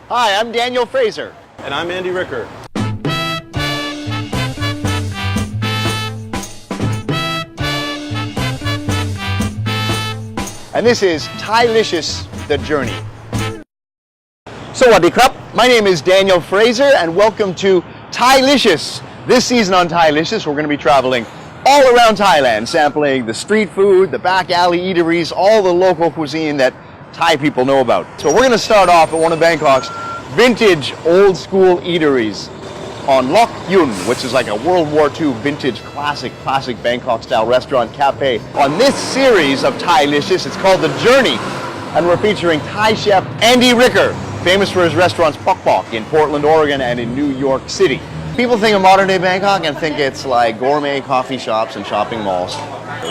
Hi, I'm Daniel Fraser. And I'm Andy Ricker. And this is Thai-Licious Journey. Sawadee krap. My name is Daniel Fraser and welcome to Thai-Licious. This season on Thai-Licious, we're going to be traveling all around Thailand, sampling the street food, the back alley eateries, all the local cuisine that Thai people know about. So we're going to start off at one of Bangkok's vintage old school eateries on Lok Yun, which is like a World War II vintage classic Bangkok style restaurant cafe. On this series of Thai-Licious, it's called The Journey, and we're featuring Thai chef Andy Ricker, famous for his restaurants Pok Pok in Portland, Oregon and in New York City. People think of modern day Bangkok and think it's like gourmet coffee shops and shopping malls.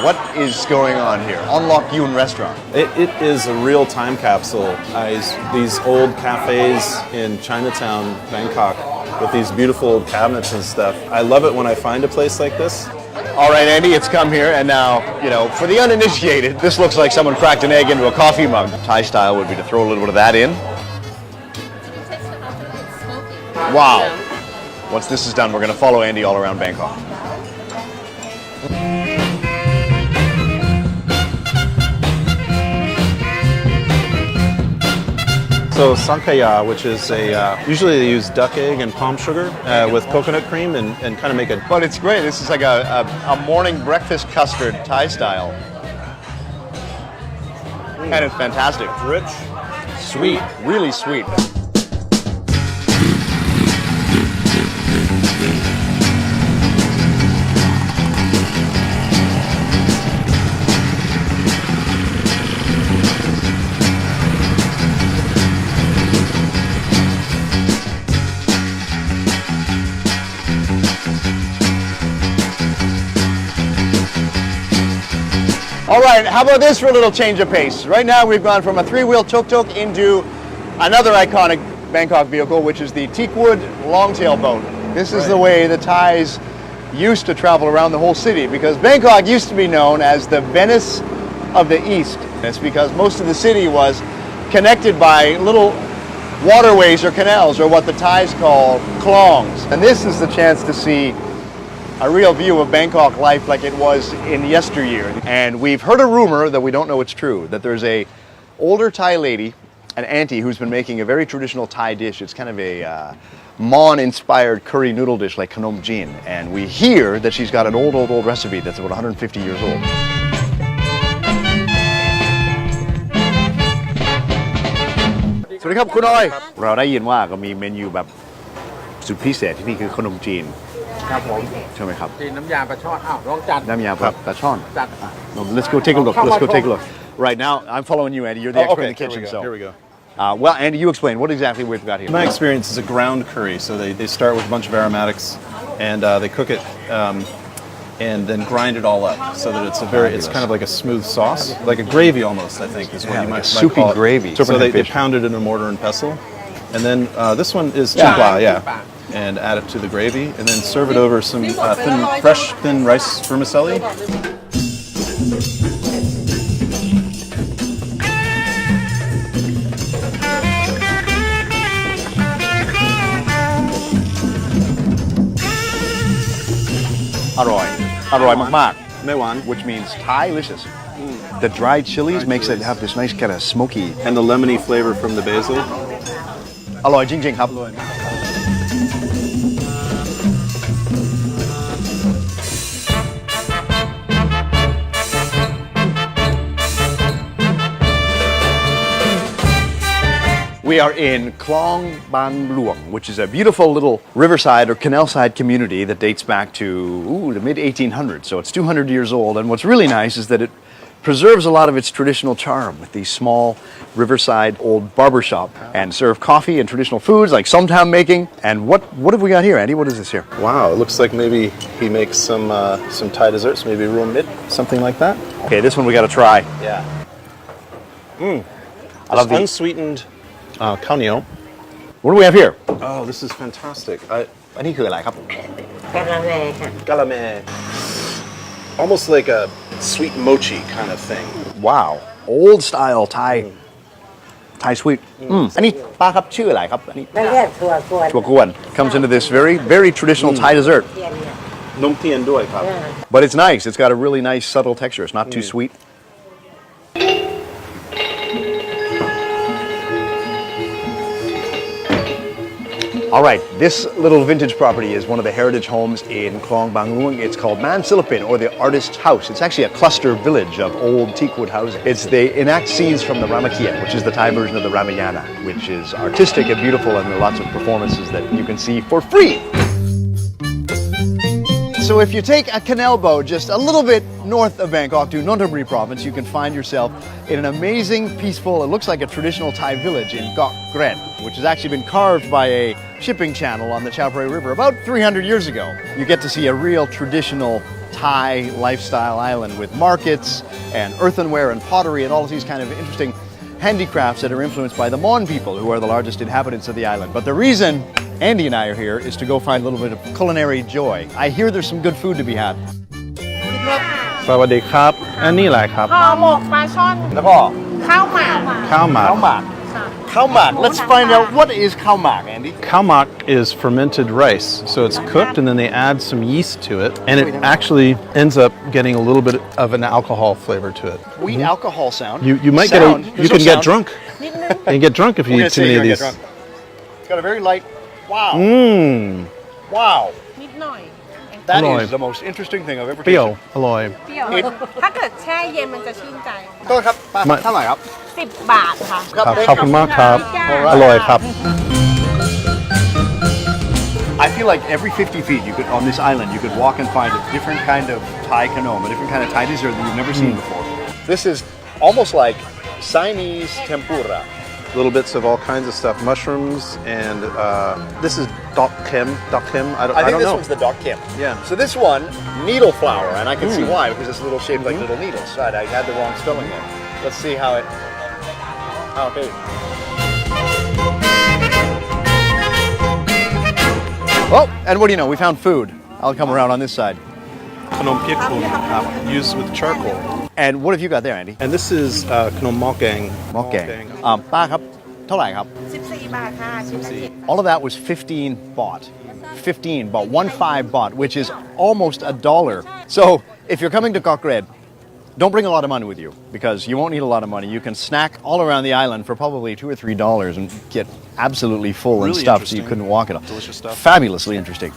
What is going on here on Lok Yun restaurant? It is a real time capsule. These old cafes in Chinatown, Bangkok, with these beautiful old cabinets and stuff. I love it when I find a place like this. All right, Andy, it's come here, and now, for the uninitiated, this looks like someone cracked an egg into a coffee mug. Thai style would be to throw a little bit of that in. Wow. Once this is done, we're going to follow Andy all around Bangkok. So sankaya, which is usually they use duck egg and palm sugar with coconut cream and kind of make it. But it's great. This is like a morning breakfast custard Thai style. And it's fantastic. It's rich, Sweet, really sweet. All right, how about this for a little change of pace? Right now we've gone from a three-wheel tuk-tuk into another iconic Bangkok vehicle, which is the teakwood longtail boat. This is the way the Thais used to travel around the whole city, because Bangkok used to be known as the Venice of the East. It's because most of the city was connected by little waterways or canals, or what the Thais call klongs. And this is the chance to see a real view of Bangkok life like it was in yesteryear. And we've heard a rumor that we don't know it's true, that there's a older Thai lady, an auntie, who's been making a very traditional Thai dish. It's kind of a Mon-inspired curry noodle dish like khanom jin. And we hear that she's got an old recipe that's about 150 years old. สวัสดีครับคุณออยเราได้ยินว่าก็มีเมนูแบบสุดพิเศษที่นี่คือขนมจีน ครับผม ใช่ไหมครับ จีนน้ำยาปลาช่อนอ้าวลองจัด น้ำยาปลาช่อน จัด Let's go take a look. Let's go take a look. Right now, I'm following you, Andy. You're the expert in the kitchen. Here we go. Well, Andy, you explain. What exactly we've got here? My experience is a ground curry. So they start with a bunch of aromatics and they cook it and then grind it all up so that it's kind of like a smooth sauce, like a gravy almost, I think, is what you might soupy call it. gravy. So they pound it in a mortar and pestle. And then this one is chipla, and add it to the gravy, and then serve it over some fresh thin rice vermicelli. Aroy mak-mak, Mewan. which means Thai-licious. The dried chilies makes it have this nice kind of smoky. And the lemony flavor from the basil. อร่อยจริงๆครับ We are in Klong Ban Luang, which is a beautiful little riverside or canal-side community that dates back to the mid-1800s. So it's 200 years old. And what's really nice is that it preserves a lot of its traditional charm with these small riverside old barbershop and serve coffee and traditional foods like somtam making. And what have we got here, Andy? What is this here? Wow, it looks like maybe he makes some Thai desserts, maybe real mit, something like that. Okay, this one we got to try. Yeah. I love the unsweetened khao niao. What do we have here? Oh, this is fantastic. อันนี้คืออะไรครับ Galame. Almost like a sweet mochi kind of thing. Wow, old style Thai Thai sweet อันนี้ป้าครับชื่ออะไรครับอันนี้ นั่นเรียกถั่วกวน ถั่วกวน comes into this very traditional Thai dessert เทียนเนี่ย Num tien doi cup. but it's nice it's got a really nice subtle texture it's not too sweet All right, this little vintage property is one of the heritage homes in Klong Bang Luang. It's called Man Silapin, or the Artist's House. It's actually a cluster village of old teakwood houses. They enact scenes from the Ramakien, which is the Thai version of the Ramayana, which is artistic and beautiful, and there are lots of performances that you can see for free. So if you take a canal boat just a little bit north of Bangkok to Nonthaburi province, you can find yourself in an amazing, peaceful, it looks like a traditional Thai village in Kok Gren, which has actually been carved by a shipping channel on the Chao Phraya River about 300 years ago. You get to see a real traditional Thai lifestyle island with markets and earthenware and pottery and all of these kind of interesting handicrafts that are influenced by the Mon people, who are the largest inhabitants of the island. But the reason Andy and I are here is to go find a little bit of culinary joy. I hear there's some good food to be had. สวัสดีครับ อันนี้อะไรครับ ห่อหมกปลาช่อน แล้วก็ ข้าวหมาก ข้าวหมาก khao mak. Khao mak. Let's find out what is khao mak, Andy. Khao mak is fermented rice. So it's cooked and then they add some yeast to it. And it actually ends up getting a little bit of an alcohol flavor to it. Wheat alcohol sound. You might get Sound. you There's can no get sound. drunk. นิดนึง You can get drunk if you We're gonna eat too sit many here of and get these. drunk. It's got a very light. Wow. Wow. นิดหน่อย That Alloy. is the most interesting thing I've ever เปรี้ยว tasted. อร่อย เปรี้ยวถ้าเกิดแช่เย็นมันจะชื่นใจ ก็ครับป้า มา เท่าไหร่ครับ 10 บาทค่ะ ครับขอบคุณมากครับ Alright. อร่อยครับ I feel like every 50 feet you could on this island you could walk and find a different kind of Thai kanom, a different kind of Thai dessert that you've never seen before. This is almost like Siamese tempura. Little bits of all kinds of stuff, mushrooms, and this is dok kem. Dok kem. I I don't think this know. one's the dok kim. Yeah. So this one, needle flour, and I can see why because it's a little shaped like little needles. Right, I had the wrong spelling there. Let's see how it tastes. Oh, and what do you know? We found food. I'll come around on this side. Khanom piek kun, used with charcoal. And what have you got there, Andy? And this is khanom mok gang. Mok gang. ป้าครับเท่าไหร่ครับ 14 บาทค่ะชิ้นละ10 All of that was 15 baht. 15 baht, 1.5 baht, which is almost $1. So if you're coming to Kok Red, don't bring a lot of money with you because you won't need a lot of money. You can snack all around the island for probably $2 or $3 and get absolutely full and Really stuffed so you interesting. couldn't walk it all. Delicious stuff. Fabulously interesting.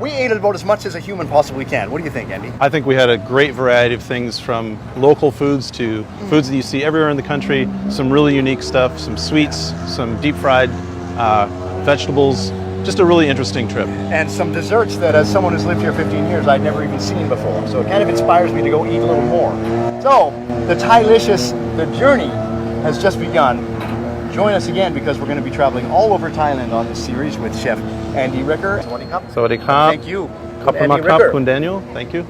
We ate about as much as a human possibly can. What do you think, Andy? I think we had a great variety of things from local foods to foods that you see everywhere in the country, some really unique stuff, some sweets, some deep fried vegetables. Just a really interesting trip. And some desserts that, as someone who's lived here 15 years, I'd never even seen before. So it kind of inspires me to go eat a little more. So the Thai-Licious, the journey has just begun. Join us again because we're going to be traveling all over Thailand on this series with Chef Andy Ricker. Sawadee krap. Sawadee krap. Thank you. ขอบคุณมาก Andy ครับ Ricker. คุณ Daniel. Thank you.